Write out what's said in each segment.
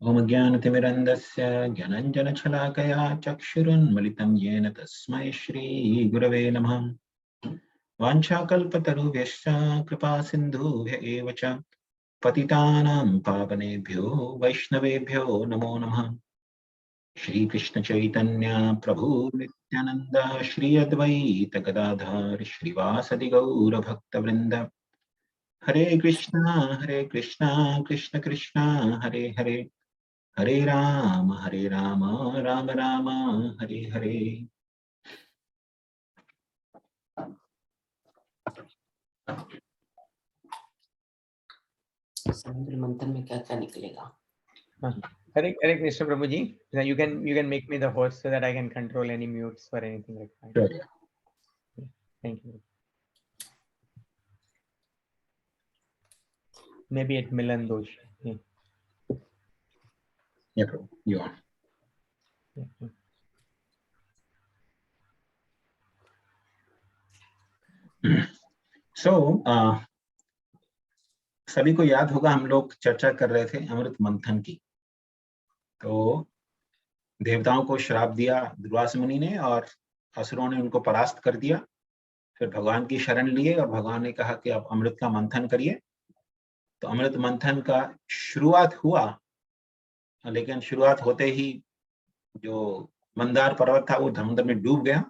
ओम ज्ञानतिमिरन्धस्य ज्ञानाञ्जनशलाकया चक्षुरुन्मिलितं येन तस्मै श्रीगुरवे नमः। वाञ्छाकल्पतरुभ्यश्च कृपासिन्धुभ्य एव च पतितानां पावनेभ्यो वैष्णवेभ्यो नमो नमः। श्रीकृष्ण चैतन्य प्रभु नित्यानंद श्री अद्वैत गदाधर श्रीवासदि गौर भक्तवृंद। हरे कृष्णा कृष्ण कृष्णा हरे हरे, हरे राम राम राम हरे हरे। समुद्र मंथन में क्या क्या निकलेगा? Hare Krishna Prabhuji. Now you can make me the host so that I can control any mutes or anything like that. Sure. Yeah. Thank you. Maybe at Milan Dosh. Yeah. Yeah, Prabhu, you are. Yeah. So, सभी को याद होगा हम लोग चर्चा कर रहे थे अमृत मंथन की। तो देवताओं को श्राप दिया दुर्वासा मुनि ने और असुरों ने उनको परास्त कर दिया। फिर भगवान की शरण लिए और भगवान ने कहा कि आप अमृत का मंथन करिए। तो अमृत मंथन का शुरुआत हुआ, लेकिन शुरुआत होते ही जो मंदार पर्वत था वो समुद्र में डूब गया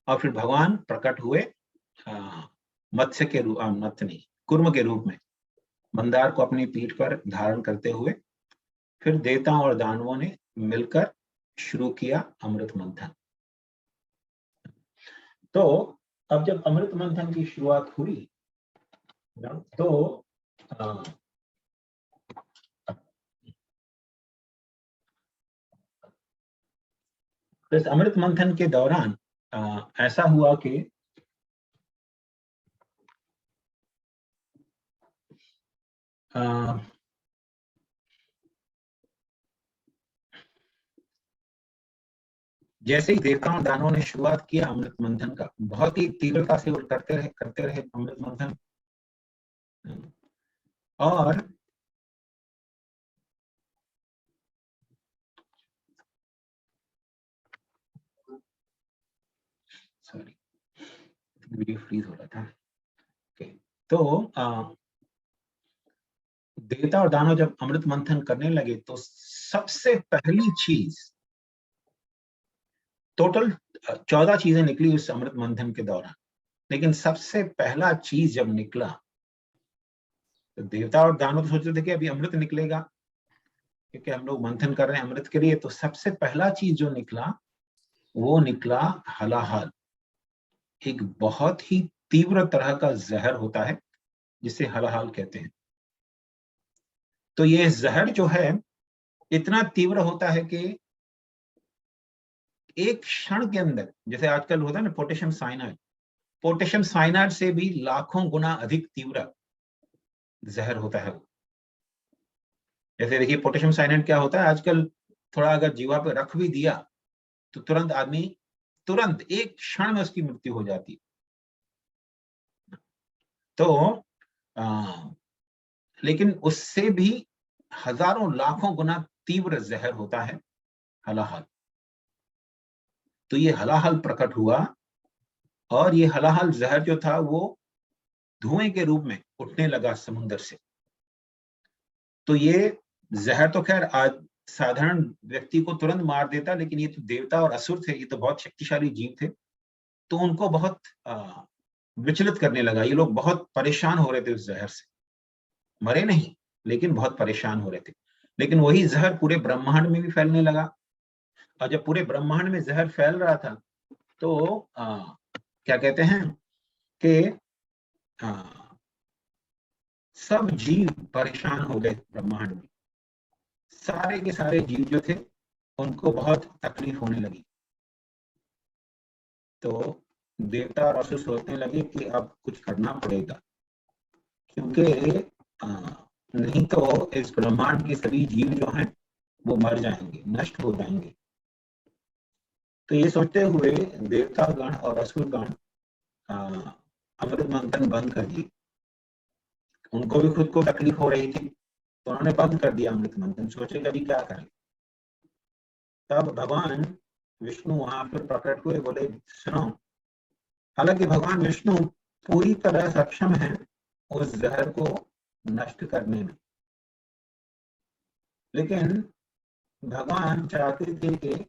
और फिर भगवान प्रकट हुए मत्स्य के रूप, मत्स्य नहीं, कुर्म के रूप में मंदार को अपनी पीठ पर धारण करते हुए। फिर देवताओं और दानवों ने मिलकर शुरू किया अमृत मंथन। तो अब जब अमृत मंथन की शुरुआत हुई तो इस अमृत मंथन के दौरान ऐसा हुआ कि जैसे ही देवताओं और दानवों ने शुरुआत किया अमृत मंथन का, बहुत ही तीव्रता से वो करते रहे अमृत मंथन। और सॉरी, वीडियो फ्रीज हो रहा था। तो देवता और दानव जब अमृत मंथन करने लगे तो सबसे पहली चीज, टोटल 14 चीजें निकली उस अमृत मंथन के दौरान, लेकिन सबसे पहला चीज जब निकला तो देवता और दानव तो सोच रहे थे कि अभी अमृत निकलेगा क्योंकि हम लोग मंथन कर रहे हैं अमृत के लिए। तो सबसे पहला चीज जो निकला वो निकला हलाहल। एक बहुत ही तीव्र तरह का जहर होता है जिसे हलाहल कहते हैं। तो ये जहर जो है इतना तीव्र होता है कि एक क्षण के अंदर, जैसे आजकल होता है ना पोटेशियम साइनाइड से भी लाखों गुना अधिक तीव्र जहर होता है वो। जैसे देखिए पोटेशियम साइनाइड क्या होता है, आजकल थोड़ा अगर जीवा पे रख भी दिया तो तुरंत एक क्षण में उसकी मृत्यु हो जाती है। तो लेकिन उससे भी हजारों लाखों गुना तीव्र जहर होता है हलाहल। तो ये हलाहल प्रकट हुआ और ये हलाहल जहर जो था वो धुएं के रूप में उठने लगा समुद्र से। तो ये जहर तो खैर आज साधारण व्यक्ति को तुरंत मार देता, लेकिन ये तो देवता और असुर थे, ये तो बहुत शक्तिशाली जीव थे, तो उनको बहुत विचलित करने लगा। ये लोग बहुत परेशान हो रहे थे उस जहर से, मरे नहीं लेकिन बहुत परेशान हो रहे थे। लेकिन वही जहर पूरे ब्रह्मांड में भी फैलने लगा और जब पूरे ब्रह्मांड में जहर फैल रहा था तो क्या कहते हैं कि सब जीव परेशान हो गए ब्रह्मांड में। सारे के सारे जीव जो थे उनको बहुत तकलीफ होने लगी। तो देवता और असुर सोचने लगे कि अब कुछ करना पड़ेगा, क्योंकि नहीं तो इस ब्रह्मांड के सभी जीव जो हैं वो मर जाएंगे, नष्ट हो जाएंगे। तो ये सोचते हुए देवतागण और असुरगण अमृत मंथन बंद कर दिए। उनको भी खुद को तकलीफ हो रही थी तो उन्होंने बंद कर दिया अमृत मंथन, सोचे कभी क्या करें। तब भगवान विष्णु वहां पर प्रकट हुए, बोले सुनो, हालांकि भगवान विष्णु पूरी तरह सक्षम है उस जहर को नष्ट करने में, लेकिन भगवान चाहते थे कि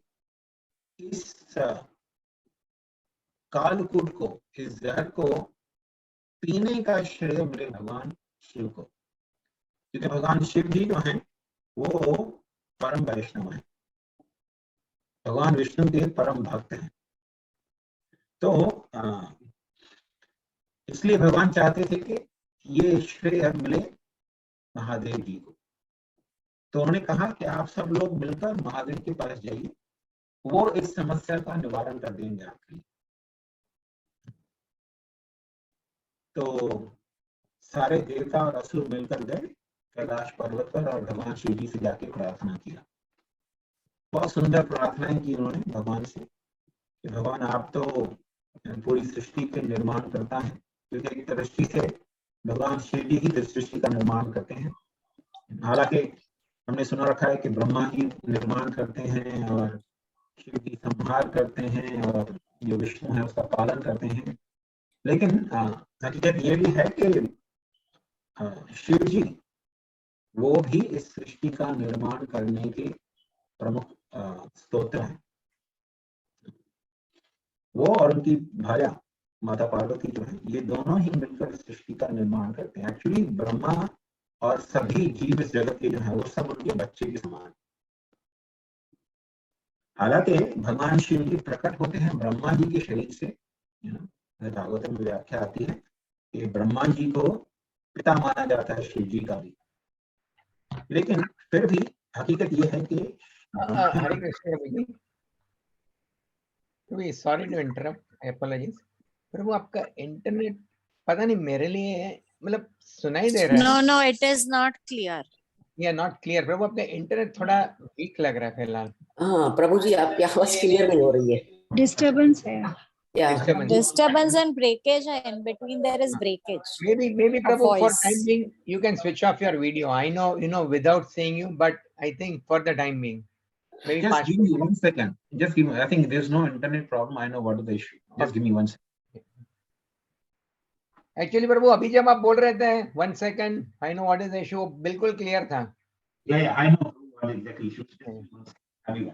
इस कालकूट को, इस जहर को पीने का श्रेय मिले भगवान शिव को, क्योंकि भगवान शिव जी जो हैं वो परम वैष्णव हैं, भगवान विष्णु के परम भक्त हैं। तो इसलिए भगवान चाहते थे कि ये श्रेय मिले महादेव जी को। तो उन्होंने कहा कि आप सब लोग मिलकर महादेव के पास जाइए, वो इस समस्या का निवारण कर देंगे आपके लिए। तो सारे देवता और असुर मिलकर गए कैलाश पर्वत पर और भगवान शिव जी से जाके प्रार्थना किया। बहुत सुंदर प्रार्थनाएं की उन्होंने भगवान से कि भगवान आप तो पूरी सृष्टि के निर्माण करता है, क्योंकि एक दृष्टि से भगवान शिव जी ही सृष्टि का निर्माण करते हैं। हालांकि हमने सुना रखा है कि ब्रह्मा ही निर्माण करते हैं और शिव जी संहार करते हैं और जो विष्णु है उसका पालन करते हैं, लेकिन हकीकत ये भी है कि शिव जी वो भी इस सृष्टि का निर्माण करने के प्रमुख स्तोत्र हैं। वो और उनकी भार्या माता पार्वती जो है, ये दोनों ही मिलकर सृष्टि का निर्माण करते हैं। एक्चुअली ब्रह्मा और सभी जीव इस जगत के जो है वो सब उनके बच्चे के समान। हालांकि भगवान शिव जी प्रकट होते हैं ब्रह्मा जी के शरीर से, भागवत में व्याख्या आती है कि ब्रह्मा जी को पिता माना जाता है शिव जी का भी, लेकिन फिर भी हकीकत यह है कि हरे कृष्ण प्रभु जी, सॉरी टू इंटरप्ट, अपॉलॉजीज। प्रभु आपका इंटरनेट पता नहीं मेरे लिए मतलब सुनाई दे रहा है। No, it is not clear. या नॉट क्लियर। प्रभु आपका इंटरनेट थोड़ा वीक लग रहा है फिलहाल। हाँ प्रभु जी आपकी आवाज क्लियर नहीं हो रही है। डिस्टर्बेंस है। Disturbance and breakage are in between. There is breakage. Maybe of Prabhu, for voice. time being, you can switch off your video. I know, without seeing you, but I think for the time being, maybe just give me 1 second. Just give me. I think there's no internet problem. I know what is the issue. Just give me 1 second. Actually, प्रभु अभी जब आप बोल रहे थे 1 second, I know what is the issue, बिल्कुल clear था। Yeah, I know what exactly issue. अभी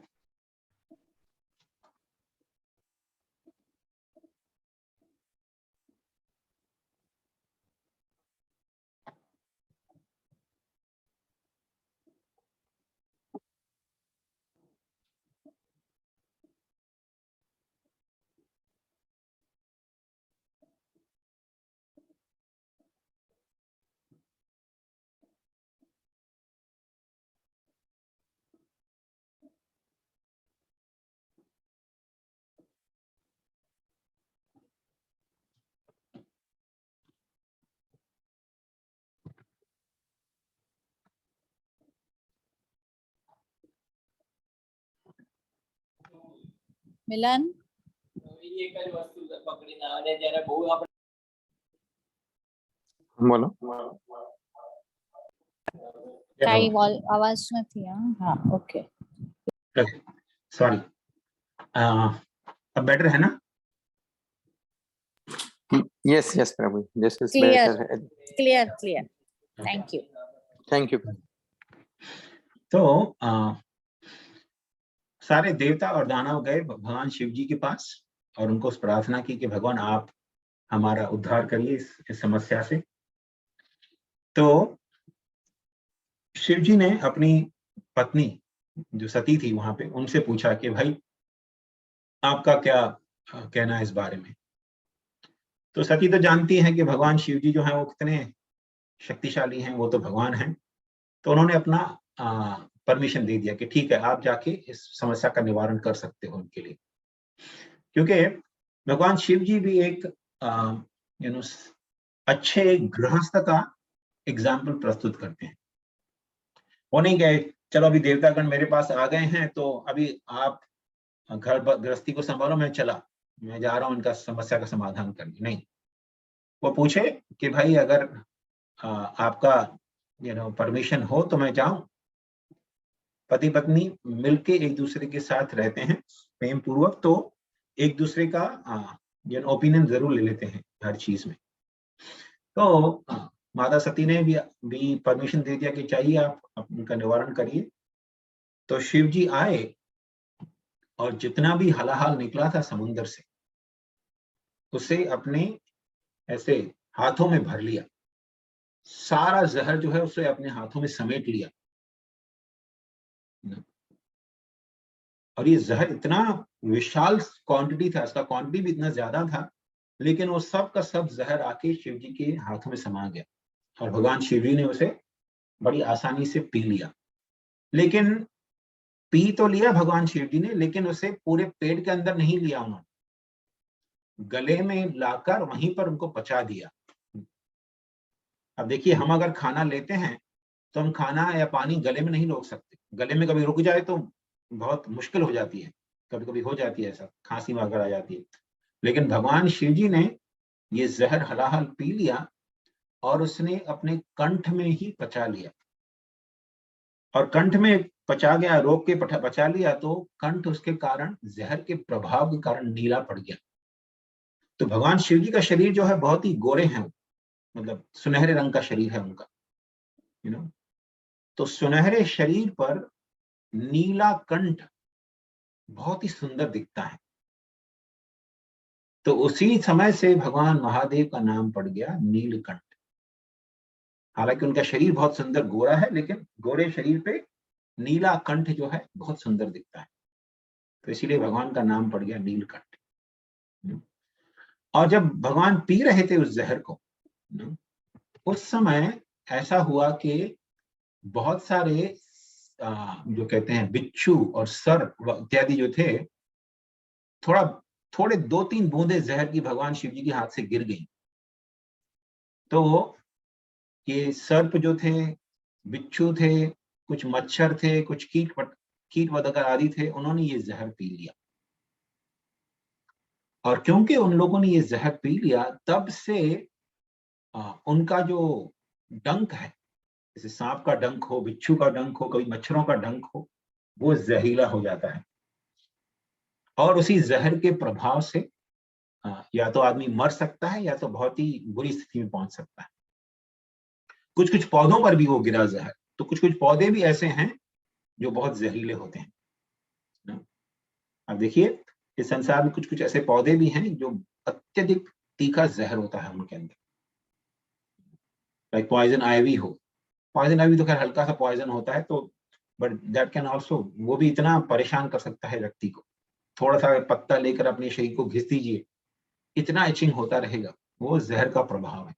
Milan? बोलो। काही आवाज નથી हाँ ओके सॉरी। अब बेटर है ना? Yes Prabhu, this is Clear. better. Clear. Thank you. Thank you। तो सारे देवता और दानव गए भगवान शिव जी के पास और उनको प्रार्थना की कि भगवान आप हमारा उद्धार करिए इस समस्या से। तो शिव जी ने अपनी पत्नी जो सती थी वहां पे उनसे पूछा कि भाई आपका क्या कहना है इस बारे में। तो सती तो जानती हैं कि भगवान शिव जी जो है वो कितने शक्तिशाली हैं, वो तो भगवान हैं। तो उन्होंने अपना परमिशन दे दिया कि ठीक है आप जाके इस समस्या का निवारण कर सकते हो उनके लिए, क्योंकि भगवान शिव जी भी एक अच्छे गृहस्थ का एग्जाम्पल प्रस्तुत करते हैं। वो नहीं गए चलो अभी देवतागण मेरे पास आ गए हैं तो अभी आप घर गृहस्थी को संभालो, मैं जा रहा हूं इनका समस्या का समाधान करने। नहीं, वो पूछे कि भाई अगर आपका परमिशन हो तो मैं जाऊं। पति पत्नी मिलके एक दूसरे के साथ रहते हैं प्रेम पूर्वक, तो एक दूसरे का ओपिनियन जरूर ले लेते हैं हर चीज में। तो माता सती ने भी परमिशन दे दिया कि चाहिए आप उनका निवारण करिए। तो शिव जी आए और जितना भी हलाहल निकला था समुद्र से, उसे अपने ऐसे हाथों में भर लिया। सारा जहर जो है उसे अपने हाथों में समेट लिया। और ये जहर इतना विशाल क्वांटिटी था, इसका क्वांटिटी भी इतना ज्यादा था, लेकिन वो सब का सब जहर आके शिव जी के हाथों में समा गया और भगवान शिव जी ने उसे बड़ी आसानी से पी लिया। लेकिन पी तो लिया भगवान शिव जी ने, लेकिन उसे पूरे पेट के अंदर नहीं लिया उन्होंने, गले में लाकर वहीं पर उनको पचा दिया। अब देखिए, हम अगर खाना लेते हैं तो हम खाना या पानी गले में नहीं रोक सकते। गले में कभी रुक जाए तो बहुत मुश्किल हो जाती है, कभी कभी हो जाती है ऐसा, खांसी वगैरह आ जाती है। लेकिन भगवान शिव जी ने ये जहर हलाहल पी लिया और उसने अपने कंठ में ही पचा लिया। और कंठ में पचा गया, रोक के पचा लिया, तो कंठ उसके कारण, जहर के प्रभाव के कारण नीला पड़ गया। तो भगवान शिव जी का शरीर जो है बहुत ही गोरे हैं, मतलब सुनहरे रंग का शरीर है उनका, तो सुनहरे शरीर पर नीला कंठ बहुत ही सुंदर दिखता है। तो उसी समय से भगवान महादेव का नाम पड़ गया नीलकंठ। हालांकि उनका शरीर बहुत सुंदर गोरा है, लेकिन गोरे शरीर पे नीला कंठ जो है बहुत सुंदर दिखता है, तो इसीलिए भगवान का नाम पड़ गया नीलकंठ। और जब भगवान पी रहे थे उस जहर को, उस समय ऐसा हुआ कि बहुत सारे जो कहते हैं बिच्छू और सर्प इत्यादि जो थे, थोड़े 2-3 बूंदे जहर की भगवान शिव जी के हाथ से गिर गई। तो ये सर्प जो थे, बिच्छू थे, कुछ मच्छर थे, कुछ कीट वगैरह आदि थे, उन्होंने ये जहर पी लिया। और क्योंकि उन लोगों ने ये जहर पी लिया, तब से उनका जो डंक है, जैसे सांप का डंक हो, बिच्छू का डंक हो, कभी मच्छरों का डंक हो, वो जहरीला हो जाता है। और उसी जहर के प्रभाव से या तो आदमी मर सकता है या तो बहुत ही बुरी स्थिति में पहुंच सकता है। कुछ कुछ पौधों पर भी वो गिरा जहर, तो कुछ कुछ पौधे भी ऐसे हैं जो बहुत जहरीले होते हैं। अब देखिए, इस संसार में कुछ कुछ ऐसे पौधे भी हैं जो अत्यधिक तीखा जहर होता है उनके अंदर, लाइक पॉइजन आइवी हो। पॉइजन आइवी तो खैर हल्का सा पॉइजन होता है, तो बट दैट कैन ऑल्सो, वो भी इतना परेशान कर सकता है व्यक्ति को। थोड़ा सा पत्ता लेकर अपने शरीर को घिस दीजिए, इतना इचिंग होता रहेगा, वो जहर का प्रभाव है।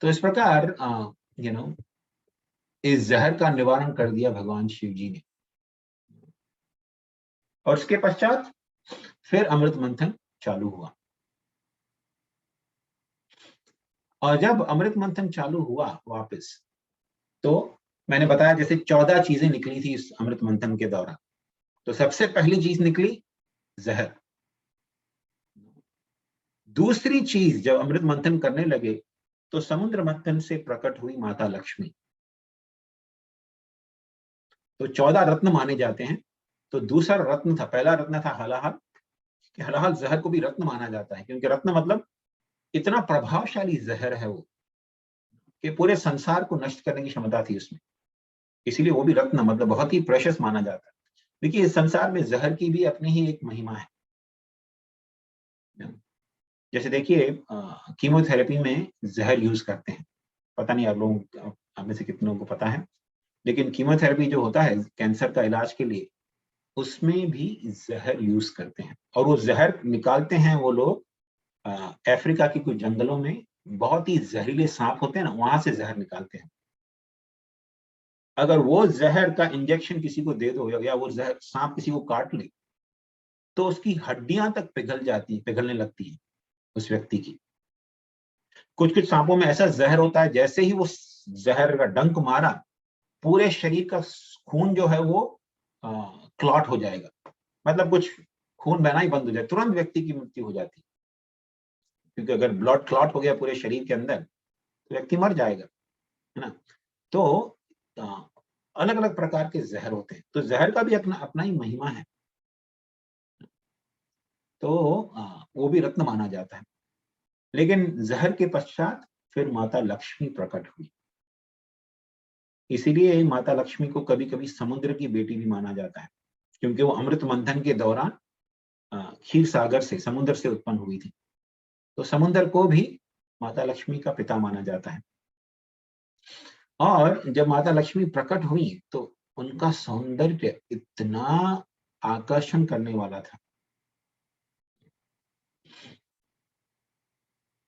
तो इस प्रकार इस जहर का निवारण कर दिया भगवान शिव जी ने। और उसके पश्चात फिर अमृत मंथन चालू हुआ। और जब अमृत मंथन चालू हुआ वापस, तो मैंने बताया जैसे 14 चीजें निकली थी इस अमृत मंथन के दौरान। तो सबसे पहली चीज निकली जहर। दूसरी चीज, जब अमृत मंथन करने लगे तो समुद्र मंथन से प्रकट हुई माता लक्ष्मी। तो 14 रत्न माने जाते हैं। तो दूसरा रत्न था, पहला रत्न था हलाहल, कि हलाहल जहर को भी रत्न माना जाता है, क्योंकि रत्न मतलब इतना प्रभावशाली जहर है वो, कि पूरे संसार को नष्ट करने की क्षमता थी उसमें, इसीलिए वो भी रत्न मतलब बहुत ही प्रेशियस माना जाता है। देखिए, इस संसार में जहर की भी अपनी ही एक महिमा है। जैसे देखिए, कीमोथेरेपी में जहर यूज करते हैं, पता नहीं आप में से कितनों को पता है, लेकिन कीमोथेरेपी जो होता है कैंसर का इलाज के लिए, उसमें भी जहर यूज करते हैं। और वो जहर निकालते हैं वो लोग अफ्रीका के कुछ जंगलों में, बहुत ही जहरीले सांप होते हैं ना, वहां से जहर निकालते हैं। अगर वो जहर का इंजेक्शन किसी को दे दो, या वो जहर सांप किसी को काट ले, तो उसकी हड्डियां तक पिघलने लगती है उस व्यक्ति की। कुछ कुछ सांपों में ऐसा जहर होता है, जैसे ही वो जहर का डंक मारा, पूरे शरीर का खून जो है वो क्लॉट हो जाएगा, मतलब कुछ खून बहना ही बंद हो जाए, तुरंत व्यक्ति की मृत्यु हो जाती है। क्योंकि अगर ब्लड क्लॉट हो गया पूरे शरीर के अंदर, तो व्यक्ति मर जाएगा। है ना। तो अलग अलग प्रकार के जहर होते हैं, तो जहर का भी अपना अपना ही महिमा है। तो वो भी रत्न माना जाता है। लेकिन जहर के पश्चात फिर माता लक्ष्मी प्रकट हुई, इसीलिए माता लक्ष्मी को कभी कभी समुद्र की बेटी भी माना जाता है, क्योंकि वो अमृत मंथन के दौरान क्षीर सागर से, समुद्र से उत्पन्न हुई थी। तो समुद्र को भी माता लक्ष्मी का पिता माना जाता है। और जब माता लक्ष्मी प्रकट हुई तो उनका सौंदर्य इतना आकर्षण करने वाला था,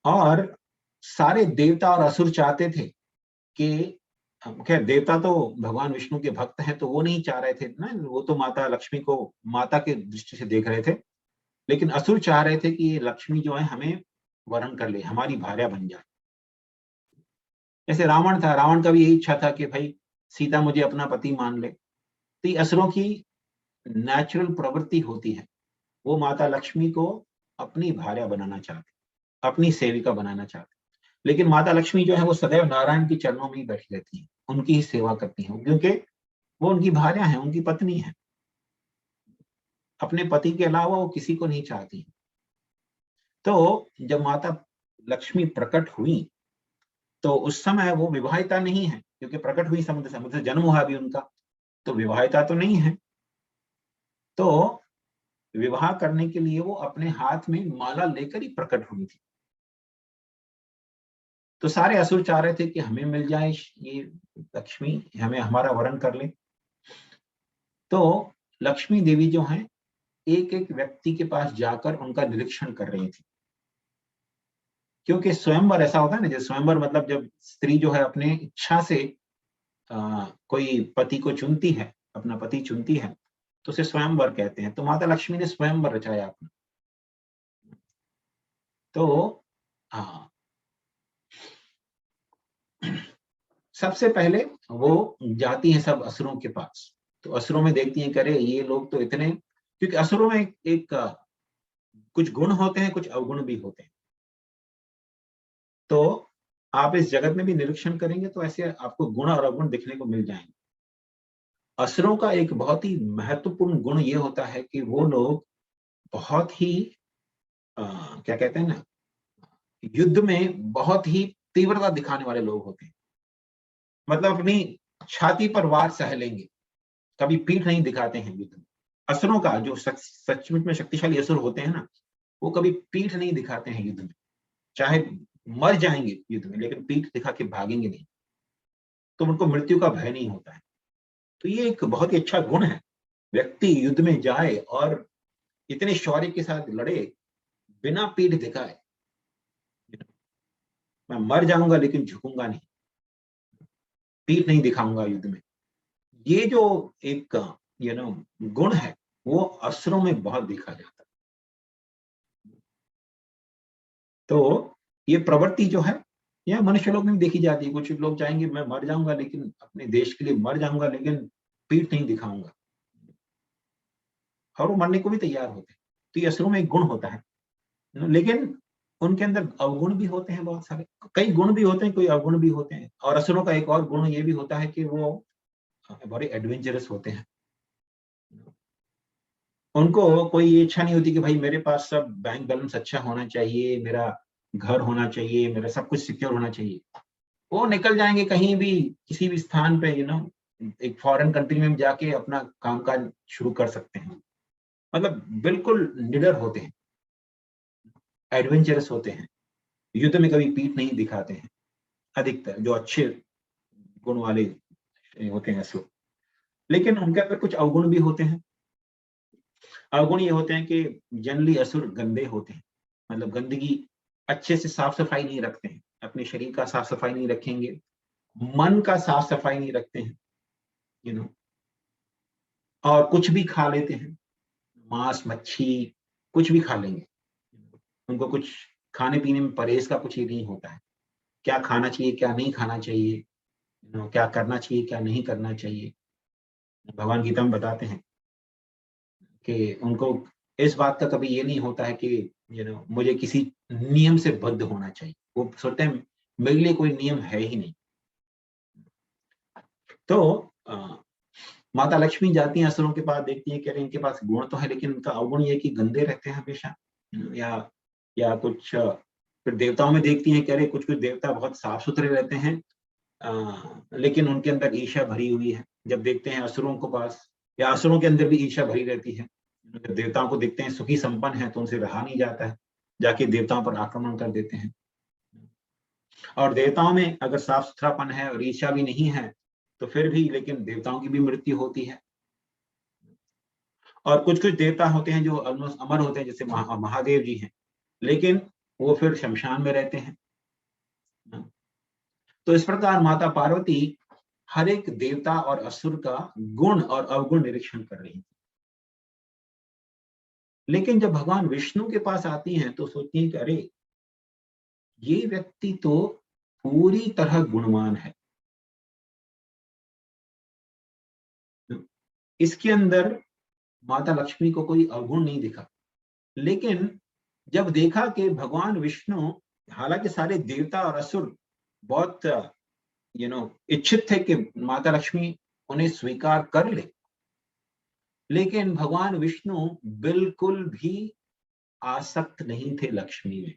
और सारे देवता और असुर चाहते थे कि, खैर देवता तो भगवान विष्णु के भक्त हैं तो वो नहीं चाह रहे थे ना, वो तो माता लक्ष्मी को माता के दृष्टि से देख रहे थे, लेकिन असुर चाह रहे थे कि ये लक्ष्मी जो है हमें वरण कर ले, हमारी भार्या बन जाए। जैसे रावण था, रावण का भी यही इच्छा था कि भाई सीता मुझे अपना पति मान ले। तो ये असुरों की नेचुरल प्रवृत्ति होती है, वो माता लक्ष्मी को अपनी भार्या बनाना चाहते, अपनी सेविका बनाना चाहते। लेकिन माता लक्ष्मी जो है वो सदैव नारायण के चरणों में ही बैठी रहती है, उनकी ही सेवा करती है, क्योंकि वो उनकी भार्या है, उनकी पत्नी है। अपने पति के अलावा वो किसी को नहीं चाहती। तो जब माता लक्ष्मी प्रकट हुई तो उस समय वो विवाहिता नहीं है, क्योंकि प्रकट हुई समुद्र से, मतलब जन्म हुआ भी उनका, तो विवाहिता तो नहीं है। तो विवाह करने के लिए वो अपने हाथ में माला लेकर ही प्रकट हुई थी। तो सारे असुर चाह रहे थे कि हमें मिल जाए ये लक्ष्मी, हमें हमारा वरण कर ले। तो लक्ष्मी देवी जो हैं एक एक व्यक्ति के पास जाकर उनका निरीक्षण कर रही थी, क्योंकि स्वयंवर ऐसा होता है ना, जैसे स्वयंवर मतलब जब स्त्री जो है अपने इच्छा से कोई पति को चुनती है, अपना पति चुनती है, तो उसे स्वयंवर कहते हैं। तो माता लक्ष्मी ने स्वयंवर रचाया अपना। तो हाँ, सबसे पहले वो जाती हैं सब असुरों के पास, तो असुरों में देखती हैं, करे ये लोग तो इतने, क्योंकि असुरों में एक कुछ गुण होते हैं, कुछ अवगुण भी होते हैं। तो आप इस जगत में भी निरीक्षण करेंगे तो ऐसे आपको गुण और अवगुण दिखने को मिल जाएंगे। असुरों का एक बहुत ही महत्वपूर्ण गुण ये होता है कि वो लोग बहुत ही क्या कहते हैं ना, युद्ध में बहुत ही तीव्रता दिखाने वाले लोग होते हैं। मतलब अपनी छाती पर वार सह लेंगे, कभी पीठ नहीं दिखाते हैं युद्ध में। असुरों का जो सचमुच में शक्तिशाली असुर होते हैं ना, वो कभी पीठ नहीं दिखाते हैं युद्ध में, चाहे मर जाएंगे युद्ध में, लेकिन पीठ दिखा के भागेंगे नहीं। तो उनको मृत्यु का भय नहीं होता है। तो ये एक बहुत ही अच्छा गुण है, व्यक्ति युद्ध में जाए और इतने शौर्य के साथ लड़े बिना पीठ दिखाए। मैं मर जाऊंगा लेकिन झुकूंगा नहीं, पीठ नहीं दिखाऊंगा युद्ध में। ये जो एक गुण है वो असुरों में बहुत देखा जाता है। तो ये प्रवृत्ति जो है यह मनुष्य लोग में भी देखी जाती है। कुछ लोग चाहेंगे मैं मर जाऊंगा लेकिन अपने देश के लिए मर जाऊंगा, लेकिन पीठ नहीं दिखाऊंगा, और वो मरने को भी तैयार होते हैं। तो ये असुरों में एक गुण होता है, लेकिन उनके अंदर अवगुण भी होते हैं बहुत सारे। कई गुण भी होते हैं, कोई अवगुण भी होते हैं। और असुरों का एक और गुण ये भी होता है कि वो बड़े एडवेंचरस होते हैं। उनको कोई ये इच्छा नहीं होती कि भाई मेरे पास सब बैंक बैलेंस अच्छा होना चाहिए, मेरा घर होना चाहिए, मेरा सब कुछ सिक्योर होना चाहिए। वो निकल जाएंगे कहीं भी, किसी भी स्थान पे, एक फॉरेन कंट्री में जाके अपना कामकाज शुरू कर सकते हैं। मतलब बिल्कुल निडर होते हैं, एडवेंचरस होते हैं, युद्ध में कभी पीठ नहीं दिखाते हैं। अधिकतर जो अच्छे गुण वाले होते हैं असुर, लेकिन उनके अंदर कुछ अवगुण भी होते हैं। अवगुण ये होते हैं कि जनरली असुर गंदे होते हैं, मतलब गंदगी, अच्छे से साफ सफाई नहीं रखते हैं, अपने शरीर का साफ सफाई नहीं रखेंगे, मन का साफ सफाई नहीं रखते हैं, यू नो और कुछ भी खा लेते हैं, मांस मच्छी कुछ भी खा लेंगे। उनको कुछ खाने पीने में परहेज का कुछ ही नहीं होता है, क्या खाना चाहिए क्या नहीं खाना चाहिए, क्या करना चाहिए क्या नहीं करना चाहिए। भगवान गीता में बताते हैं कि उनको इस बात का कभी ये नहीं होता है कि मुझे किसी नियम से बद्ध होना चाहिए। वो सोचते हैं मेरे लिए कोई नियम है ही नहीं, तो माता लक्ष्मी जाती हैं असुरों के पास, देखती हैं, कह रहे इनके पास गुण तो है लेकिन इनका अवगुण ये कि गंदे रहते हैं हमेशा, या कुछ। फिर देवताओं में देखती हैं, कह रहे कुछ कुछ देवता बहुत साफ सुथरे रहते हैं, लेकिन उनके अंदर ईर्ष्या भरी हुई है। जब देखते हैं असुरों के पास, या असुरों के अंदर भी ईर्ष्या भरी रहती है। जब देवताओं को देखते हैं सुखी संपन्न है तो उनसे रहा नहीं जाता है, जाके देवताओं पर आक्रमण कर देते हैं। और देवताओं में अगर साफ सुथरापन है और ईर्ष्या भी नहीं है तो फिर भी, लेकिन देवताओं की भी मृत्यु होती है। और कुछ कुछ देवता होते हैं जो ऑलमोस्ट अमर होते हैं, जैसे महादेव जी हैं, लेकिन वो फिर शमशान में रहते हैं। तो इस प्रकार माता पार्वती हर एक देवता और असुर का गुण और अवगुण निरीक्षण कर रही थी। लेकिन जब भगवान विष्णु के पास आती हैं तो सोचती हैं कि अरे ये व्यक्ति तो पूरी तरह गुणवान है, इसके अंदर माता लक्ष्मी को कोई अवगुण नहीं दिखा। लेकिन जब देखा कि भगवान विष्णु, हालांकि सारे देवता और असुर बहुत इच्छित थे कि माता लक्ष्मी उन्हें स्वीकार कर ले, लेकिन भगवान विष्णु बिल्कुल भी आसक्त नहीं थे लक्ष्मी में।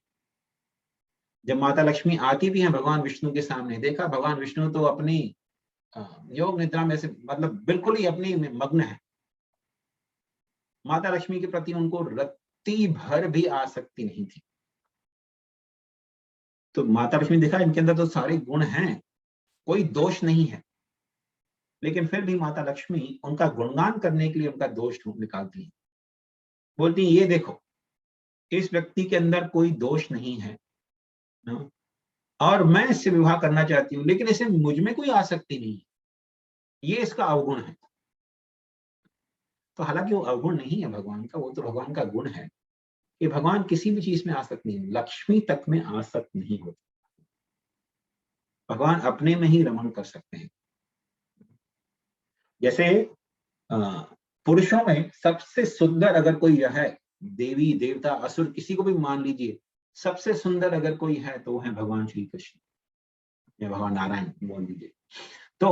जब माता लक्ष्मी आती भी हैं भगवान विष्णु के सामने, देखा भगवान विष्णु तो अपनी योग निद्रा में से, मतलब बिल्कुल ही अपनी मग्न है। माता लक्ष्मी के प्रति उनको रत्ती भर भी आसक्ति नहीं थी। तो माता लक्ष्मी देखा इनके अंदर तो सारे गुण हैं, कोई दोष नहीं है, लेकिन फिर भी माता लक्ष्मी उनका गुणगान करने के लिए उनका दोष निकालती है। बोलती है ये देखो इस व्यक्ति के अंदर कोई दोष नहीं है और मैं इससे विवाह करना चाहती हूँ, लेकिन इसे मुझ में कोई आसक्ति नहीं है, ये इसका अवगुण है। तो हालांकि वो अवगुण नहीं है भगवान का, वो तो भगवान का गुण है कि भगवान किसी भी चीज में आसक्त नहीं, लक्ष्मी तक में आसक्त नहीं होते। भगवान अपने में ही रमण कर सकते हैं। जैसे पुरुषों में सबसे सुंदर अगर कोई है, देवी देवता असुर किसी को भी मान लीजिए, सबसे सुंदर अगर कोई है तो वो है भगवान श्री कृष्ण या भगवान नारायण बोल लीजिए। तो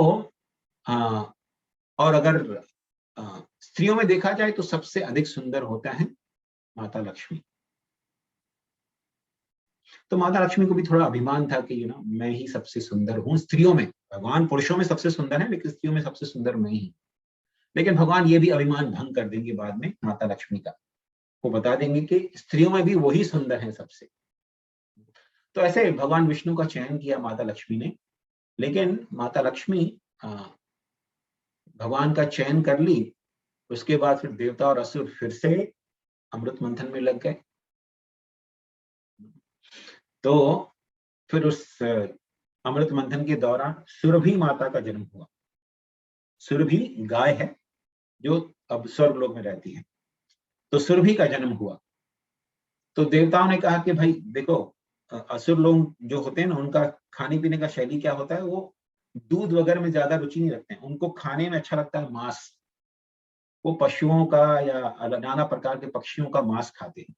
और अगर स्त्रियों में देखा जाए तो सबसे अधिक सुंदर होता है माता लक्ष्मी। तो माता लक्ष्मी को भी थोड़ा अभिमान था कि मैं ही सबसे सुंदर हूँ स्त्रियों में। भगवान पुरुषों में सबसे सुंदर है लेकिन स्त्रियों में सबसे सुंदर मैं ही। लेकिन भगवान ये भी अभिमान भंग कर देंगे बाद में माता लक्ष्मी का, वो बता देंगे कि स्त्रियों में भी वही सुंदर है सबसे। तो ऐसे भगवान विष्णु का चयन किया माता लक्ष्मी ने, लेकिन माता लक्ष्मी भगवान का चयन कर ली। उसके बाद फिर देवता और असुर फिर से अमृत मंथन में लग गए। तो फिर उस अमृत मंथन के दौरान सुरभि माता का जन्म हुआ। सुरभि गाय है जो अब स्वर्गलोक में रहती है, तो सुरभि का जन्म हुआ। तो देवताओं ने कहा कि भाई देखो, असुर लोग जो होते हैं ना, उनका खाने पीने का शैली क्या होता है, वो दूध वगैरह में ज्यादा रुचि नहीं रखते हैं, उनको खाने में अच्छा लगता है मांस। वो पशुओं का या नाना प्रकार के पक्षियों का मांस खाते हैं।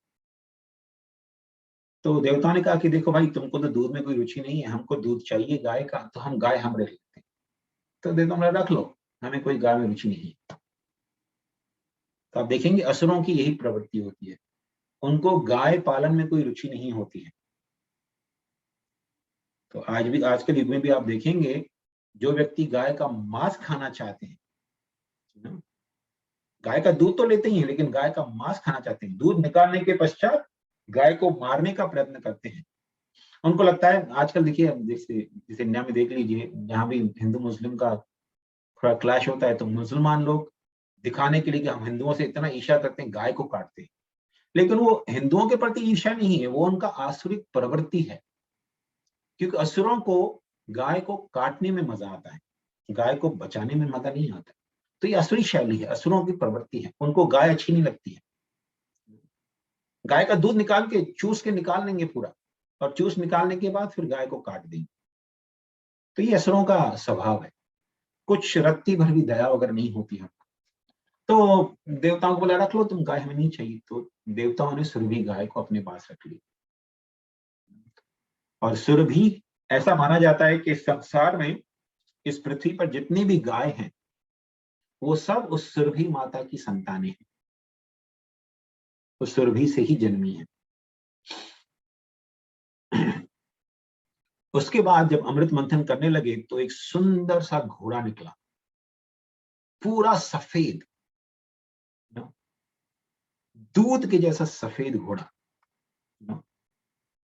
तो देवताओं ने कहा कि देखो भाई, तुमको तो दूध में कोई रुचि नहीं है, हमको दूध चाहिए गाय का, तो हम गाय हम रख लेते हैं। तो देवताओं ने रख लो, हमें कोई गाय में रुचि नहीं है। तो आप देखेंगे असुरों की यही प्रवृत्ति होती है, उनको गाय पालन में कोई रुचि नहीं होती है। तो आज भी, आज के युग में भी आप देखेंगे जो व्यक्ति गाय का मांस खाना चाहते हैं, गाय का दूध तो लेते ही हैं लेकिन गाय का मांस खाना चाहते हैं, दूध निकालने के पश्चात गाय को मारने का प्रयत्न करते हैं। उनको लगता है, आजकल देखिए जैसे इंडिया में देख लीजिए, जहां भी हिंदू मुस्लिम का थोड़ा क्लैश होता है तो मुसलमान लोग दिखाने के लिए कि हम हिंदुओं से इतना ईर्ष्या करते हैं गाय को काटते हैं। लेकिन वो हिंदुओं के प्रति ईर्ष्या नहीं है, वो उनका आसुरिक प्रवृत्ति है। क्योंकि असुरों को गाय को काटने में मजा आता है, गाय को बचाने में मजा नहीं आता। तो ये असुरी शैली है, असुरों की प्रवृत्ति है, उनको गाय अच्छी नहीं लगती है। गाय का दूध निकाल के चूस के निकाल लेंगे पूरा, और चूस निकालने के बाद फिर गाय को काट देंगे। तो ये असुरों का स्वभाव है, कुछ रत्ती भर भी दया वगैरह नहीं होती है। तो देवताओं को बोला रख लो तुम, गाय हमें नहीं चाहिए। तो देवताओं ने सुरभि गाय को अपने पास रख ली। और सुरभि, ऐसा माना जाता है कि संसार में इस पृथ्वी पर जितनी भी गाय हैं वो सब उस सुरभि माता की संतानें हैं, उस सुरभि से ही जन्मी है। उसके बाद जब अमृत मंथन करने लगे तो एक सुंदर सा घोड़ा निकला, पूरा सफेद, दूध के जैसा सफेद घोड़ा।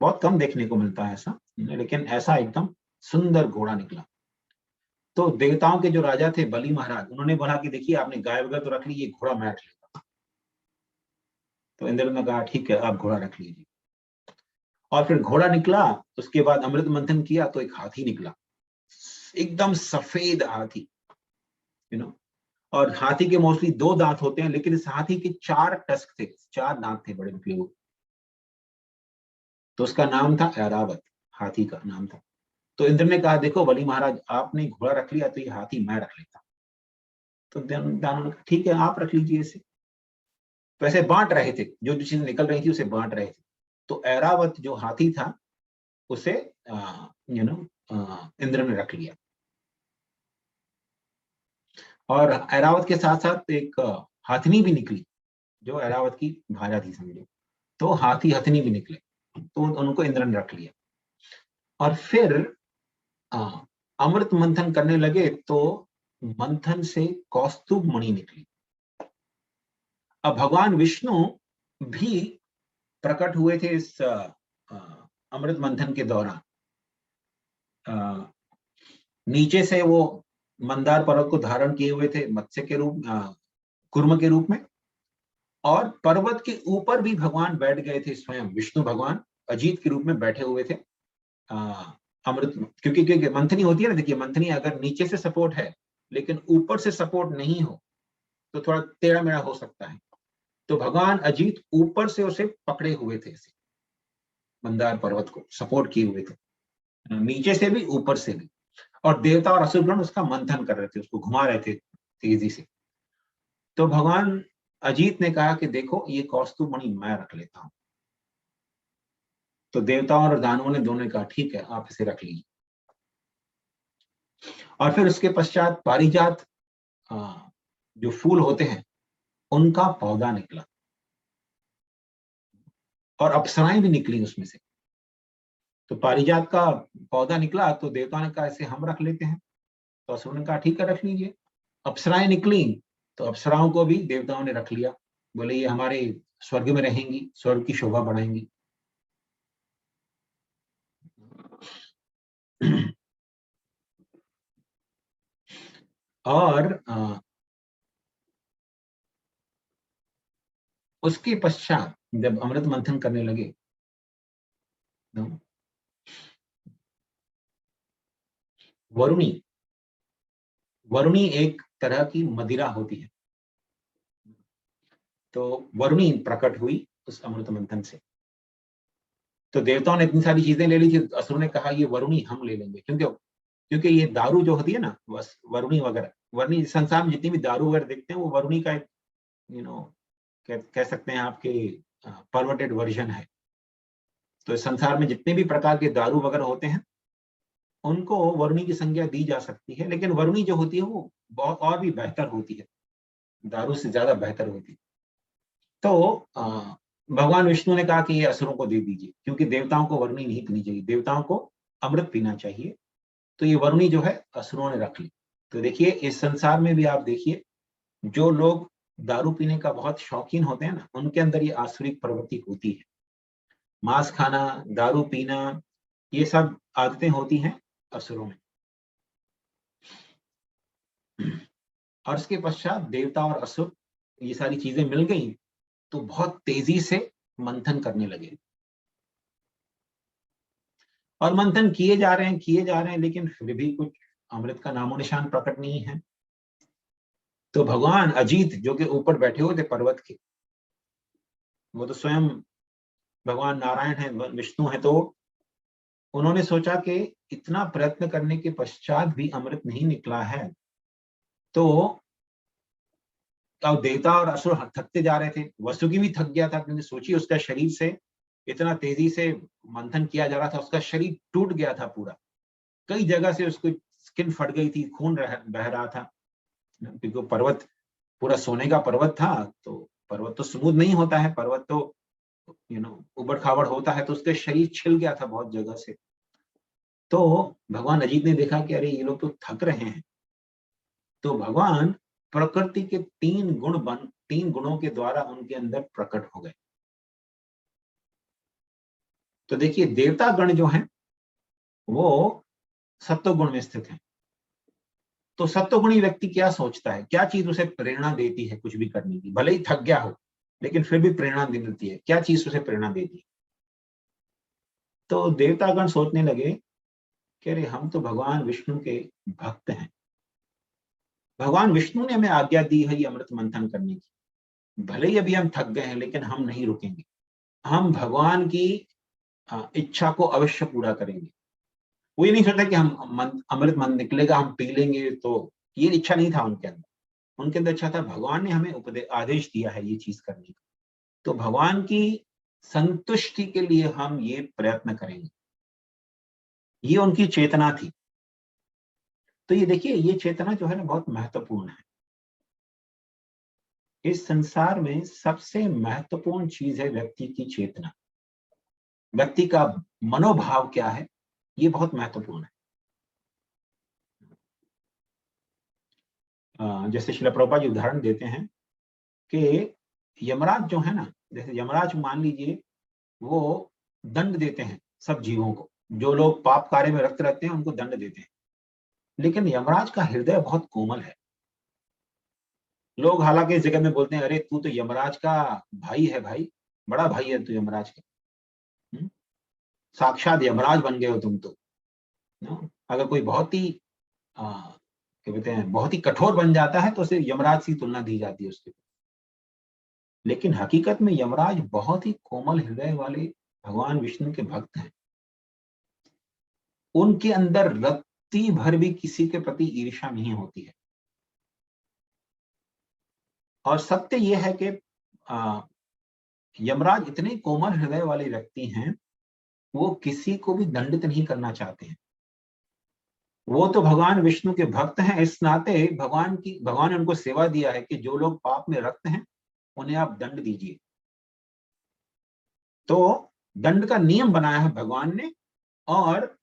बहुत कम देखने को मिलता है ऐसा, लेकिन ऐसा एकदम सुंदर घोड़ा निकला। तो देवताओं के जो राजा थे बलि महाराज, उन्होंने बोला कि देखिए आपने गाय वगैरह तो रख ली, ये घोड़ा मैं रख लेता। तो इंद्र ने कहा ठीक है, आप घोड़ा रख लीजिए। और फिर घोड़ा निकला, उसके बाद अमृत मंथन किया तो एक हाथी निकला, एकदम सफेद हाथी, और हाथी के मोस्टली 2 दांत होते हैं, लेकिन इस हाथी के 4 टस्क थे, 4 दांत थे बड़े निकले हुए। तो उसका नाम था ऐरावत, हाथी का नाम था। तो इंद्र ने कहा देखो बलि महाराज, आपने घोड़ा रख लिया तो ये हाथी मैं रख लेता। तो दानव ने कहा ठीक है, आप रख लीजिए इसे। तो ऐसे बांट रहे थे, जो चीज निकल रही थी उसे बांट रहे थे। तो ऐरावत जो हाथी था उसे इंद्र ने रख लिया। और ऐरावत के साथ साथ एक हथनी भी निकली, जो ऐरावत की भार्या थी समझो। तो हाथी हथनी भी निकले, तो उनको इंद्र ने रख लिया। और फिर अमृत मंथन करने लगे तो मंथन से कौस्तुभ मणि निकली। अब भगवान विष्णु भी प्रकट हुए थे इस अमृत मंथन के दौरान। नीचे से वो मंदार पर्वत को धारण किए हुए थे मत्स्य के रूप, कूर्म के रूप में, और पर्वत के ऊपर भी भगवान बैठ गए थे, स्वयं विष्णु भगवान अजीत के रूप में बैठे हुए थे। अमृत, क्योंकि मंथनी होती है ना, देखिए मंथनी अगर नीचे से सपोर्ट है लेकिन ऊपर से सपोर्ट नहीं हो तो थोड़ा टेढ़ा मेढ़ा हो सकता है। तो भगवान अजीत ऊपर से उसे पकड़े हुए थे, ऐसे मंदार पर्वत को सपोर्ट किए हुए थे, नीचे से भी ऊपर से भी। और देवता और असुरगण उसका मंथन कर रहे थे, उसको घुमा रहे थे तेजी से। तो भगवान अजीत ने कहा कि देखो ये कौस्तुभ मणि मैं रख लेता हूं। तो देवताओं और दानवों ने दोनों ने कहा ठीक है, आप इसे रख लीजिए। और फिर उसके पश्चात पारिजात जो फूल होते हैं उनका पौधा निकला, और अप्सराएं भी निकली उसमें से। तो पारिजात का पौधा निकला तो देवताओं ने कहा इसे हम रख लेते हैं। तो असुरों ने कहा ठीक है, रख लीजिए। अप्सराएं निकली तो अप्सराओं को भी देवताओं ने रख लिया, बोले ये हमारे स्वर्ग में रहेंगी, स्वर्ग की शोभा बढ़ाएंगी। और उसके पश्चात जब अमृत मंथन करने लगे, वरुणी, वरुणी एक तरह की मदिरा होती है, तो वरुणी प्रकट हुई उस अमृत मंथन से। तो देवताओं ने इतनी सारी चीजें ले ली थी, असुरों ने कहा ये वरुणी हम ले लेंगे, क्योंकि ये दारू जो होती है ना, बस वरुणी वगैरह, वरुणी संसार में जितनी भी दारू वगैरह देखते हैं वो वरुणी का एक कह सकते हैं आपके परवर्टेड वर्जन है। तो इस संसार में जितने भी प्रकार के दारू वगैरह होते हैं उनको वरुणी की संज्ञा दी जा सकती है, लेकिन वरुणी जो होती है वो बहुत और भी बेहतर होती है, दारू से ज्यादा बेहतर होती है। तो भगवान विष्णु ने कहा कि ये असुरों को दे दीजिए, क्योंकि देवताओं को वरुणी नहीं पीनी चाहिए, देवताओं को अमृत पीना चाहिए। तो ये वरुणी जो है असुरों ने रख ली। तो देखिए इस संसार में भी आप देखिए, जो लोग दारू पीने का बहुत शौकीन होते हैं ना, उनके अंदर ये आसुरिक प्रवृत्ति होती है। मांस खाना, दारू पीना, ये सब आदतें होती हैं असुरों में। और उसके पश्चात देवता और असुर ये सारी चीजें मिल गई तो बहुत तेजी से मंथन करने लगे, और मंथन किए जा रहे हैं, लेकिन फिर भी कुछ अमृत का नामो निशान प्रकट नहीं है। तो भगवान अजीत जो कि ऊपर बैठे हुए थे पर्वत के, वो तो स्वयं भगवान नारायण है, विष्णु है, तो उन्होंने सोचा कि इतना प्रयत्न करने के पश्चात भी अमृत नहीं निकला है, तो अब देवता और असुर थकते जा रहे थे, वसुकी भी थक गया था, क्योंकि सोचिए उसका शरीर से इतना तेजी से मंथन किया जा रहा था, उसका शरीर टूट गया था पूरा, कई जगह से उसको स्किन फट गई थी, खून बह रहा था, क्योंकि पर्वत पूरा सोने का पर्वत था। तो पर्वत तो स्मूथ नहीं होता है, पर्वत तो उबड़ खाबड़ होता है, तो उसका शरीर छिल गया था बहुत जगह से। तो भगवान अजीत ने देखा कि अरे ये लोग तो थक रहे हैं। तो भगवान प्रकृति के 3 गुणों के द्वारा उनके अंदर प्रकट हो गए। तो देखिए देवता गण जो हैं वो सत्व गुण में स्थित हैं। तो सत्वगुणी व्यक्ति क्या सोचता है, क्या चीज उसे प्रेरणा देती है कुछ भी करने की, भले ही थक गया हो लेकिन फिर भी प्रेरणा देती है, क्या चीज उसे प्रेरणा देती है? तो देवतागण सोचने लगे कि अरे हम तो भगवान विष्णु के भक्त हैं, भगवान विष्णु ने हमें आज्ञा दी है ये अमृत मंथन करने की, भले ही अभी हम थक गए हैं लेकिन हम नहीं रुकेंगे, हम भगवान की इच्छा को अवश्य पूरा करेंगे। वो ये नहीं सोचता कि हम अमृत मंथन निकलेगा हम पी लेंगे, तो ये इच्छा नहीं था उनके अंदर। उनके अंदर अच्छा था, भगवान ने हमें आदेश दिया है ये चीज करने का, तो भगवान की संतुष्टि के लिए हम ये प्रयत्न करेंगे, ये उनकी चेतना थी। तो ये देखिए ये चेतना जो है ना बहुत महत्वपूर्ण है। इस संसार में सबसे महत्वपूर्ण चीज है व्यक्ति की चेतना, व्यक्ति का मनोभाव क्या है, ये बहुत महत्वपूर्ण है। जैसे श्रील प्रभुपाद जी उदाहरण देते हैं कि यमराज जो है ना, जैसे यमराज मान लीजिए वो दंड देते हैं सब जीवों को, जो लोग पाप कार्य में रक्त रहते हैं उनको दंड देते हैं, लेकिन यमराज का हृदय बहुत कोमल है। लोग हालांकि इस जगह में बोलते हैं अरे तू तो यमराज का भाई है, भाई बड़ा भाई है तू यमराज का, साक्षात यमराज बन गए हो तुम तो। अगर कोई बहुत ही क्या कहते हैं बहुत ही कठोर बन जाता है तो उसे यमराज की तुलना दी जाती है उसके। लेकिन हकीकत में यमराज बहुत ही कोमल हृदय वाले भगवान विष्णु के भक्त हैं। उनके अंदर रत्ती भर भी किसी के प्रति ईर्ष्या नहीं होती है। और सत्य यह है कि यमराज इतने कोमल हृदय वाले व्यक्ति हैं, वो किसी को भी दंडित नहीं करना चाहते हैं। वो तो भगवान विष्णु के भक्त हैं, इस नाते भगवान ने उनको सेवा दिया है कि जो लोग पाप में रक्त हैं उन्हें आप दंड दीजिए। तो दंड का नियम बनाया है भगवान ने, और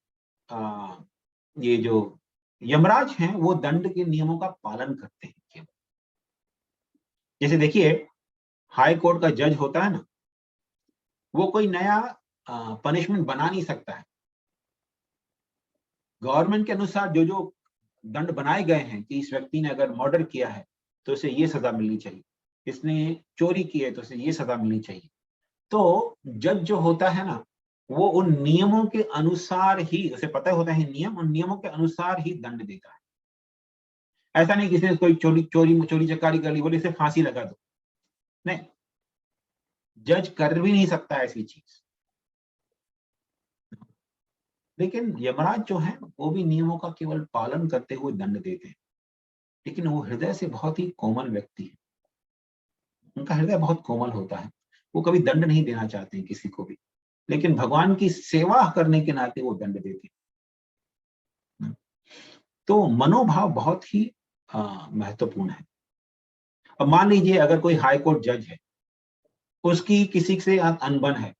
ये जो यमराज हैं वो दंड के नियमों का पालन करते हैं केवल। जैसे देखिए हाई कोर्ट का जज होता है ना, वो कोई नया पनिशमेंट बना नहीं सकता है। गवर्नमेंट के अनुसार जो जो दंड बनाए गए हैं कि इस व्यक्ति ने अगर मर्डर किया है तो इसे ये सजा मिलनी चाहिए, इसने चोरी की है तो इसे ये सजा मिलनी चाहिए। तो जज जो होता है ना, वो उन नियमों के अनुसार ही, उसे पता होता है नियम, उन नियमों के अनुसार ही दंड देता है। ऐसा नहीं किसी ने कोई चोरी चकारी कर ली बोले इसे फांसी लगा दो, नहीं, जज कर भी नहीं सकता ऐसी चीज। लेकिन यमराज जो है वो भी नियमों का केवल पालन करते हुए दंड देते हैं, लेकिन वो हृदय से बहुत ही कोमल व्यक्ति है, उनका हृदय बहुत कोमल होता है, वो कभी दंड नहीं देना चाहते हैं किसी को भी, लेकिन भगवान की सेवा करने के नाते वो दंड देते हैं। तो मनोभाव बहुत ही महत्वपूर्ण है। अब मान लीजिए अगर कोई हाई कोर्ट जज है, उसकी किसी से अनबन है,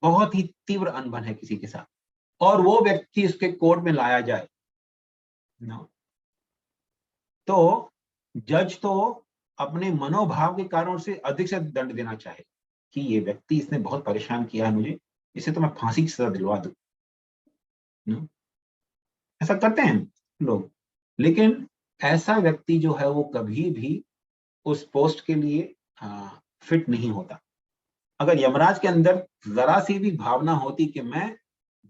बहुत ही तीव्र अनबन है किसी के साथ, और वो व्यक्ति उसके कोर्ट में लाया जाए, तो जज तो अपने मनोभाव के कारण से अधिक से दंड देना चाहे कि ये व्यक्ति इसने बहुत परेशान किया है मुझे, इसे तो मैं फांसी की सजा दिलवा दूं। ऐसा करते हैं लोग, लेकिन ऐसा व्यक्ति जो है वो कभी भी उस पोस्ट के लिए फिट नहीं होता। अगर यमराज के अंदर जरा सी भी भावना होती कि मैं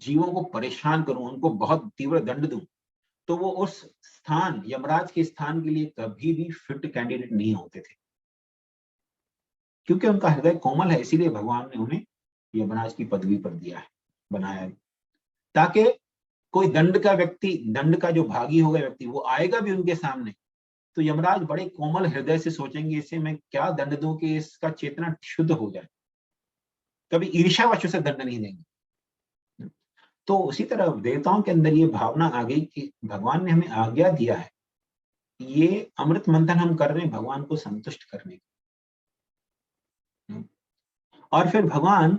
जीवों को परेशान करूं, उनको बहुत तीव्र दंड दूं, तो वो उस स्थान, यमराज के स्थान के लिए कभी भी फिट कैंडिडेट नहीं होते थे, क्योंकि उनका हृदय कोमल है। इसीलिए भगवान ने उन्हें यमराज की पदवी पर दिया है, बनाया है, ताकि कोई दंड का जो भागी होगा व्यक्ति, वो आएगा भी उनके सामने, तो यमराज बड़े कोमल हृदय से सोचेंगे इसे मैं क्या दंड दूं कि इसका चेतना शुद्ध हो जाए, कभी ईर्ष्यावश से दंड नहीं देंगे। तो उसी तरह देवताओं के अंदर ये भावना आ गई कि भगवान ने हमें आज्ञा दिया है, ये अमृत मंथन हम कर रहे हैं भगवान को संतुष्ट करने के। और फिर भगवान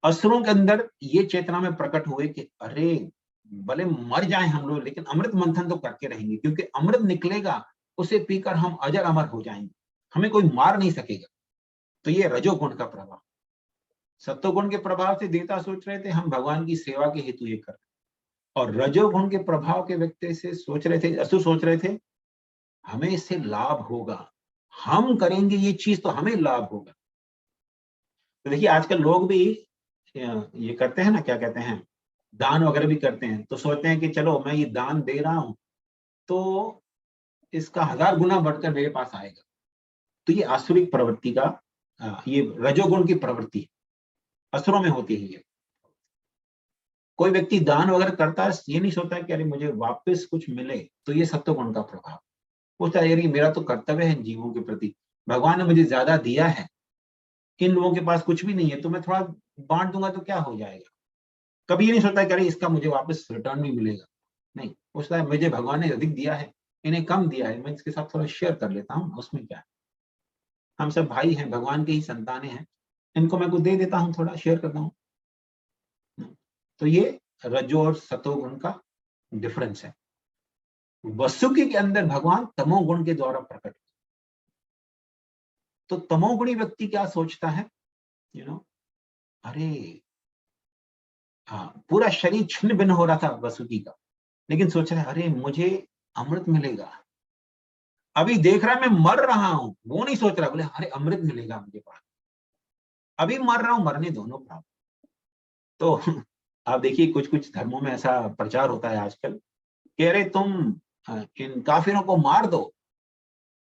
असुरों के अंदर ये चेतना में प्रकट हुए कि अरे भले मर जाएं हम लोग, लेकिन अमृत मंथन तो करके रहेंगे, क्योंकि अमृत निकलेगा, उसे पीकर हम अजर अमर हो जाएंगे, हमें कोई मार नहीं सकेगा। तो ये रजोगुण का प्रभाव। सत्वगुण के प्रभाव से देवता सोच रहे थे हम भगवान की सेवा के हेतु ये कर, और रजोगुण के प्रभाव के व्यक्ति से सोच रहे थे, असुर सोच रहे थे हमें इससे लाभ होगा, हम करेंगे ये चीज तो हमें लाभ होगा। तो देखिए आजकल लोग भी ये करते हैं ना, क्या कहते हैं, दान वगैरह भी करते हैं, तो सोचते हैं कि चलो मैं ये दान दे रहा हूं तो इसका 1000 गुना बढ़कर मेरे पास आएगा। तो ये आसुरिक प्रवृत्ति का, ये रजोगुण की प्रवृत्ति असुरों में होती है। ये कोई व्यक्ति दान वगैरह करता है, ये नहीं सोचता कि अरे मुझे वापस कुछ मिले, तो ये सत्वगुण का प्रभाव। सोचता है यार मेरा तो कर्तव्य है जीवों के प्रति, भगवान ने मुझे ज्यादा दिया है, इन लोगों के पास कुछ भी नहीं है, तो मैं थोड़ा बांट दूंगा तो क्या हो जाएगा। कभी ये नहीं सोचता कि अरे इसका मुझे वापस रिटर्न भी मिलेगा, नहीं, सोचता है मुझे भगवान ने अधिक दिया है, इन्हें कम दिया है, मैं इसके साथ थोड़ा शेयर कर लेता हूँ, उसमें क्या है, हम सब भाई हैं, भगवान के ही संतानें हैं, इनको मैं कुछ दे देता हूँ, थोड़ा शेयर करता हूँ। तो ये रजो और सतोगुण का डिफरेंस है। वसुकी के अंदर भगवान तमोगुण के द्वारा प्रकट। तो तमोगुणी व्यक्ति क्या सोचता है, अरे हाँ, पूरा शरीर छिन्न भिन्न हो रहा था वसुकी का, लेकिन सोच रहा है अरे मुझे अमृत मिलेगा। अभी देख रहा है मैं मर रहा हूं, वो नहीं सोच रहा, बोले अरे अमृत मिलेगा मुझे पास, अभी मर रहा हूं, मरने दोनों प्राप्त। तो आप देखिए कुछ कुछ धर्मों में ऐसा प्रचार होता है आजकल कि अरे तुम इन काफिरों को मार दो,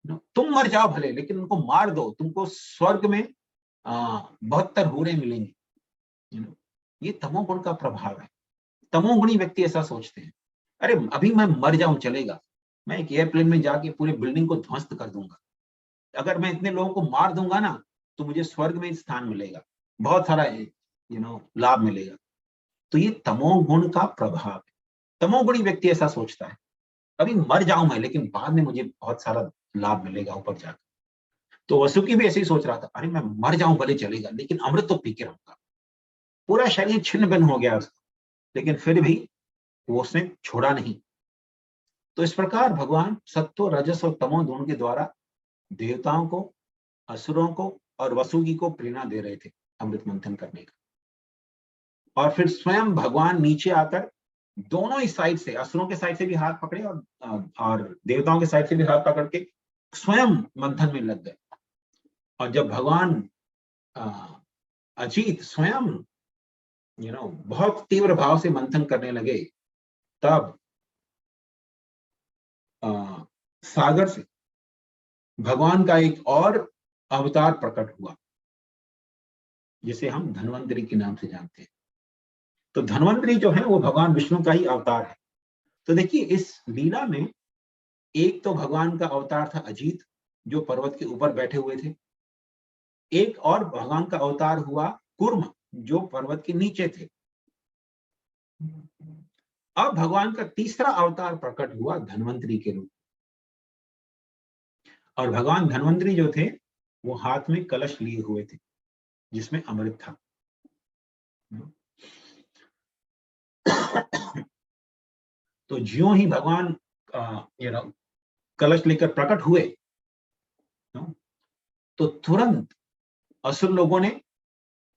तुम मर जाओ भले, लेकिन उनको मार दो, तुमको स्वर्ग में 72 हूरें मिलेंगी। ये तमोगुण का प्रभाव है। तमोगुणी व्यक्ति ऐसा सोचते हैं, अरे अभी मैं मर जाऊं चलेगा, मैं एक एयरप्लेन में जाके पूरे बिल्डिंग को ध्वस्त कर दूंगा, अगर मैं इतने लोगों को मार दूंगा ना तो मुझे स्वर्ग में स्थान मिलेगा, बहुत सारा लाभ मिलेगा। तो ये तमोगुण का प्रभाव है। तमोगुणी व्यक्ति ऐसा सोचता है, अभी मर जाऊं मैं, लेकिन बाद में मुझे बहुत सारा लाभ मिलेगा ऊपर जाकर। तो वसुकी भी ऐसे ही सोच रहा था, अरे मैं मर जाऊं भले चलेगा, लेकिन अमृत तो पी के रहूंगा। पूरा शरीर छिन्न भिन्न हो गया उसका, लेकिन फिर भी वो उसने छोड़ा नहीं। तो इस प्रकार भगवान सत्व, रजस और तमो गुण के द्वारा देवताओं को, असुरों को और वसुकी को प्रेरणा दे रहे थे अमृत मंथन करने का। और फिर स्वयं भगवान नीचे आकर दोनों ही साइड से, असुरों के साइड से भी हाथ पकड़े और देवताओं के साइड से भी हाथ पकड़ के स्वयं मंथन में लग गए। और जब भगवान अजीत स्वयं बहुत तीव्र भाव से मंथन करने लगे, तब सागर से भगवान का एक और अवतार प्रकट हुआ, जिसे हम धन्वंतरी के नाम से जानते हैं। तो धन्वंतरी जो है वो भगवान विष्णु का ही अवतार है। तो देखिए इस लीला में एक तो भगवान का अवतार था अजीत, जो पर्वत के ऊपर बैठे हुए थे। एक और भगवान का अवतार हुआ कूर्म, जो पर्वत के नीचे थे। अब भगवान का तीसरा अवतार प्रकट हुआ धन्वंतरी के रूप। और भगवान धन्वंतरी जो थे वो हाथ में कलश लिए हुए थे जिसमें अमृत था। तो ज्यों ही भगवान कलश लेकर प्रकट हुए, तो तुरंत असुर लोगों ने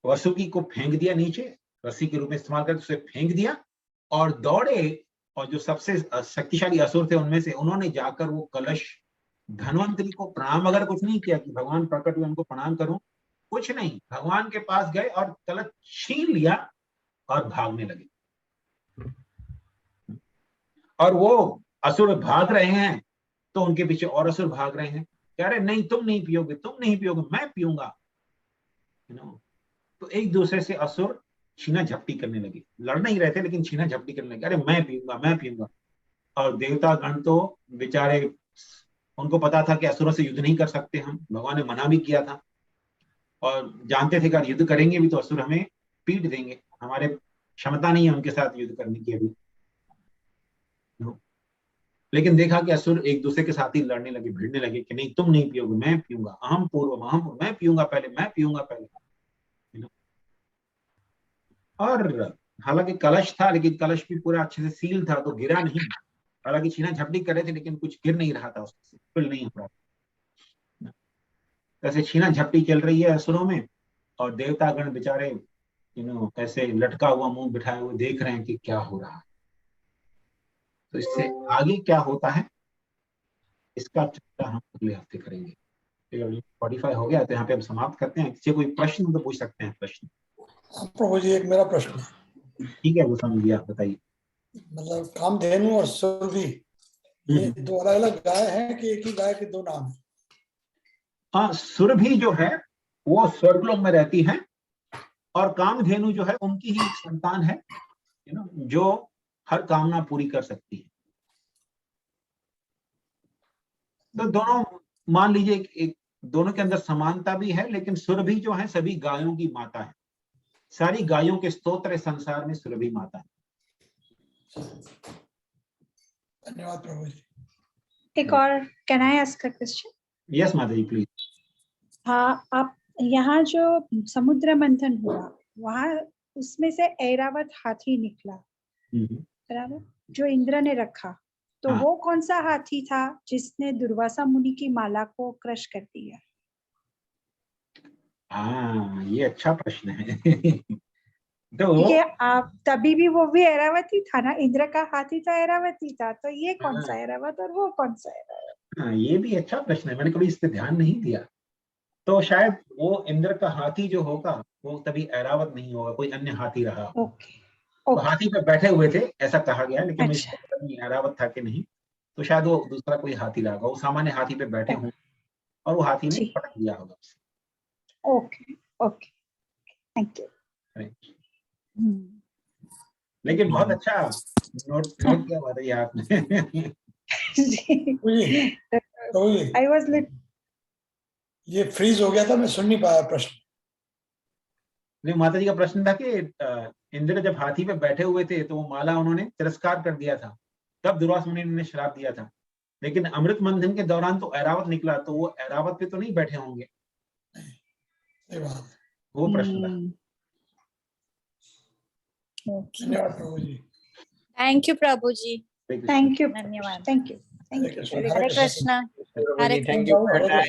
वसुकी को फेंक दिया नीचे, रस्सी के रूप में इस्तेमाल करके उसे फेंक दिया और दौड़े। और जो सबसे शक्तिशाली असुर थे उनमें से, उन्होंने जाकर वो कलश धन्वंतरी को प्रणाम वगैरह कुछ नहीं किया कि भगवान प्रकट हुए उनको प्रणाम करूं, कुछ नहीं, भगवान के पास गए और कलश छीन लिया और भागने लगे। और वो असुर भाग रहे हैं तो उनके पीछे और असुर भाग रहे हैं, कह रहे नहीं तुम नहीं पियोगे, तुम नहीं पियोगे, मैं पीऊंगा। तो एक दूसरे से असुर छीना झपटी करने लगे, लड़ नहीं रहे थे लेकिन छीना झपटी करने लगे, अरे मैं पीऊंगा, मैं पीऊंगा। और देवता गण तो बेचारे, उनको पता था कि असुरों से युद्ध नहीं कर सकते हम, भगवान ने मना भी किया था और जानते थे कि युद्ध करेंगे भी तो असुर हमें पीट देंगे, हमारे क्षमता नहीं है उनके साथ युद्ध करने की अभी। लेकिन देखा कि असुर एक दूसरे के साथ ही लड़ने लगे, भिड़ने लगे कि नहीं तुम नहीं पियोगे, मैं पीऊंगा, अहम पूर्व, मैं पीऊंगा पहले, मैं पीऊंगा पहले। और हालांकि कलश था, लेकिन कलश भी पूरा अच्छे से सील था, तो गिरा नहीं। हालांकि छीना झपटी कर रहे थे, लेकिन कुछ गिर नहीं रहा था, उससे स्पिल नहीं हो रहा। ऐसे छीना झपटी चल रही है असुरों में, और देवतागण बेचारे ऐसे लटका हुआ मुंह बिठाए हुए देख रहे हैं कि क्या हो रहा है। तो इससे आगे क्या होता है इसका चर्चा हम अगले हफ्ते करेंगे। 45 हो गया, तो यहाँ पे हम समाप्त करते हैं। किसी कोई प्रश्न तो पूछ सकते हैं प्रश्न। प्रभु जी, एक मेरा प्रश्न है। ठीक है, वो समझ गया, बताइए। मतलब कामधेनु और सुरभि, ये दो अलग अलग गाय हैं कि एक ही गाय के दो नाम है? हाँ, सुरभि जो है वो स्वर्गलोक में रहती है, और कामधेनु जो है उनकी ही एक संतान है, जो हर कामना पूरी कर सकती है। तो दोनों मान लीजिए एक दोनों के अंदर समानता भी है, लेकिन सुरभि जो है सभी गायों की माता है। सारी गायों के स्तोत्र संसार में सुरभि माता है। धन्यवाद प्रभु जी। एक और, can I ask a question? Yes माता जी प्लीज। हाँ, आप यहाँ जो समुद्र मंथन हुआ, वहाँ उसमें से ऐरावत हाथी निकला, बराबर, जो इंद्र ने रखा, तो हाँ। वो कौन सा हाथी था जिसने दुर्वासा मुनि की माला को क्रश कर दिया? हाँ, ये अच्छा प्रश्न है। तो क्योंकि आप तभी भी वो भी ऐरावती था ना, इंद्र का हाथी तो ऐरावती था, तो ये कौन सा ऐरावत और वो कौन सा ऐरावत? हाँ, ये भी अच्छा प्रश्न है, मैंने कभी इस पे ध्यान नहीं दिया। तो शायद वो इंद्र का हाथी जो होगा वो तभी ऐरावत नहीं होगा, कोई अन्य हाथी रहा। ओके, तो हाथी पे बैठे हुए थे ऐसा कहा गया, लेकिन मैं अच्छा। इसको पता नहीं ऐरावत था कि नहीं। तो शायद वो दूसरा कोई हाथी रहा, वो सामान्य हाथी पे बैठे हों और वो हाथी ने जी। पटक दिया होगा उसे। Okay okay, thank you. लेकिन बहुत अच्छा नोट किया बात है आपने। प्रभु जी, आई वाज लिट, ये फ्रीज हो गया था, मैं सुन नहीं पाया प्रश्न। नहीं, माता जी का प्रश्न था कि इंद्र जब हाथी पे बैठे हुए थे तो वो माला उन्होंने तिरस्कार कर दिया था, तब दुर्वासा मुनि ने श्राप दिया था। लेकिन अमृत मंथन के दौरान तो ऐरावत निकला, तो वो ऐरावत पे तो नहीं बैठे होंगे। सही बात, वो प्रश्न था। धन्यवाद प्रभु जी। थैंक यू प्रभु जी। थैंक यू, धन्यवाद। Thank you, Hare Krishna, Hare Krishna. Hare thank you. Hare Krishna.